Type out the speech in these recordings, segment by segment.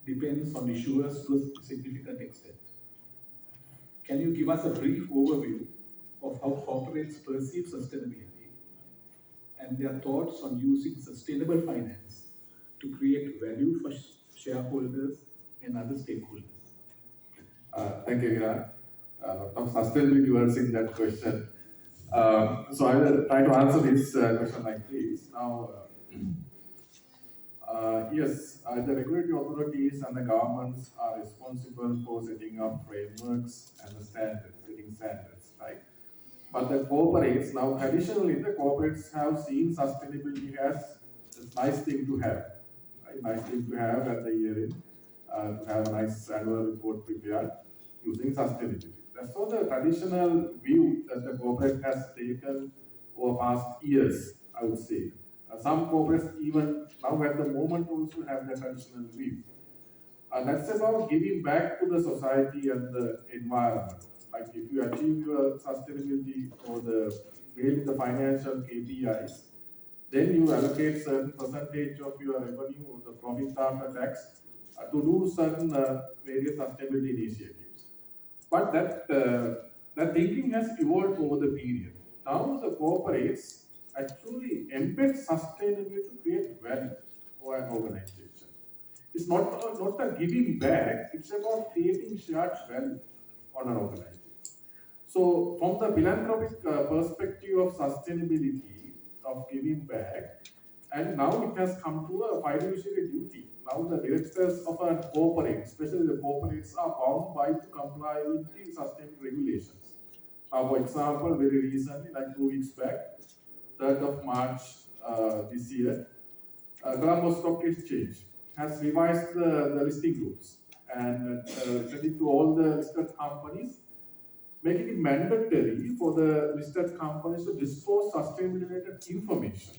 depends on issuers to a significant extent. Can you give us a brief overview of how corporates perceive sustainability and their thoughts on using sustainable finance to create value for shareholders and other stakeholders? Thank you, Hiran. A lot of sustainability words in that question. So I will try to answer this question like this. Now, yes, the regulatory authorities and the governments are responsible for setting up frameworks and the standards, setting standards, right? But the corporates, now traditionally the corporates have seen sustainability as a nice thing to have, right? Nice thing to have at the year end, to have a nice annual report prepared using sustainability. That's all the traditional view that the corporate has taken over past years, I would say. Some corporates even now at the moment also have the traditional view. That's about giving back to the society and the environment. Like if you achieve your sustainability or mainly the financial KPIs, then you allocate certain percentage of your revenue or the profit after tax to do certain various sustainability initiatives. But that thinking has evolved over the period. Now the corporates actually embed sustainability to create value for an organization. It's not a giving back, it's about creating shared value on an organization. So, from the philanthropic perspective of sustainability, of giving back, and now it has come to a fiduciary duty. Now, the directors of a corporate, especially the corporates, are bound by to comply with the sustainability regulations. For example, very recently, like 2 weeks back, 3rd of March this year, Colombo Stock Exchange has revised the listing rules and sent it to all the listed companies, making it mandatory for the listed companies to disclose sustainability-related information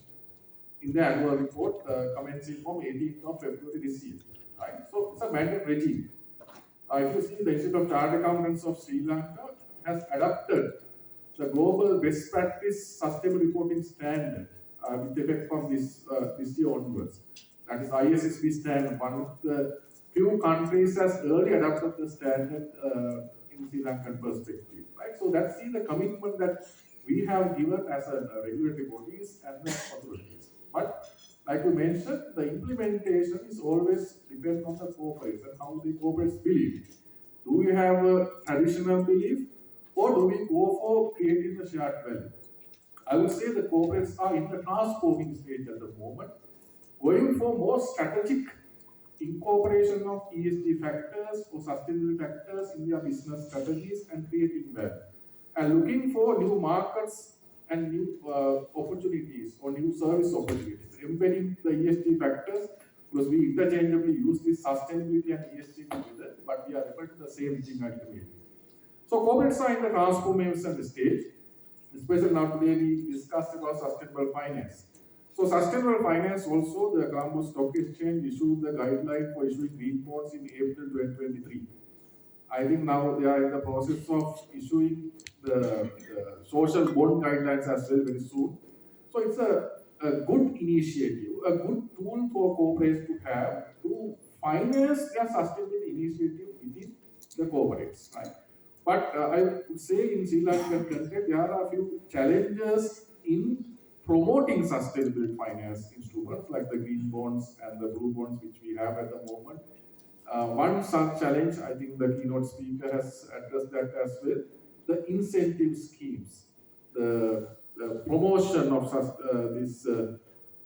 in the annual report commencing from 18th of February this year. Right? So it's a mandatory regime. If you see, the Institute of Chartered Accountants of Sri Lanka has adopted the global best practice sustainable reporting standard with effect from this year onwards. That is ISSB standard. One of the few countries has early adopted the standard in Sri Lankan perspective. Right? So that's the commitment that we have given as a regulatory bodies and the authorities. But like you mentioned, the implementation is always depend on the corporates and how the corporates believe. Do we have a traditional belief or do we go for creating the shared value? I would say the corporates are in the transforming stage at the moment, going for more strategic incorporation of ESG factors or sustainability factors in their business strategies and creating value. And looking for new markets and new opportunities or new service opportunities, embedding the ESG factors because we interchangeably use this sustainability and ESG together, but we are referring to the same thing ultimately. So corporates are in the transformation stage, especially now today we discussed about sustainable finance. So sustainable finance also, the Colombo Stock Exchange issued the guideline for issuing green bonds in April 2023. I think now they are in the process of issuing the social bond guidelines as well very soon. So it's a good initiative, a good tool for corporates to have to finance their sustainability initiative within the corporates, right? But I would say in Sri Lankan context, there are a few challenges in promoting sustainable finance instruments like the green bonds and the blue bonds which we have at the moment. One such challenge, I think the keynote speaker has addressed that as well, the incentive schemes, the promotion of this.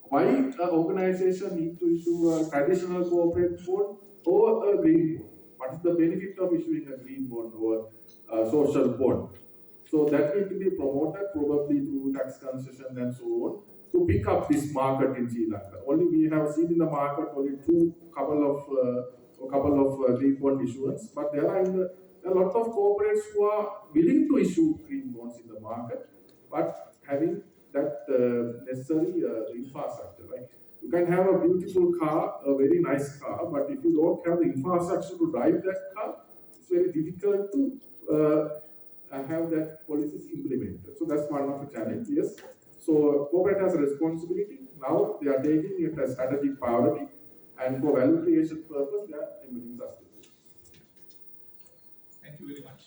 Why an organization need to issue a traditional corporate bond or a green bond? What is the benefit of issuing a green bond or a social bond? So that need to be promoted probably through tax concession and so on to pick up this market in Sri Lanka. Only we have seen in the market only couple of green bond issuance, but there are a lot of corporates who are willing to issue green bonds in the market, but having that necessary infrastructure. Like you can have a beautiful car, a very nice car, but if you don't have the infrastructure to drive that car, it's very difficult to have that policies implemented. So that's one of the challenges. Yes. So corporate has a responsibility. Now they are taking it as strategic priority. And for value creation purpose, they are emitting sustainability. Thank you very much.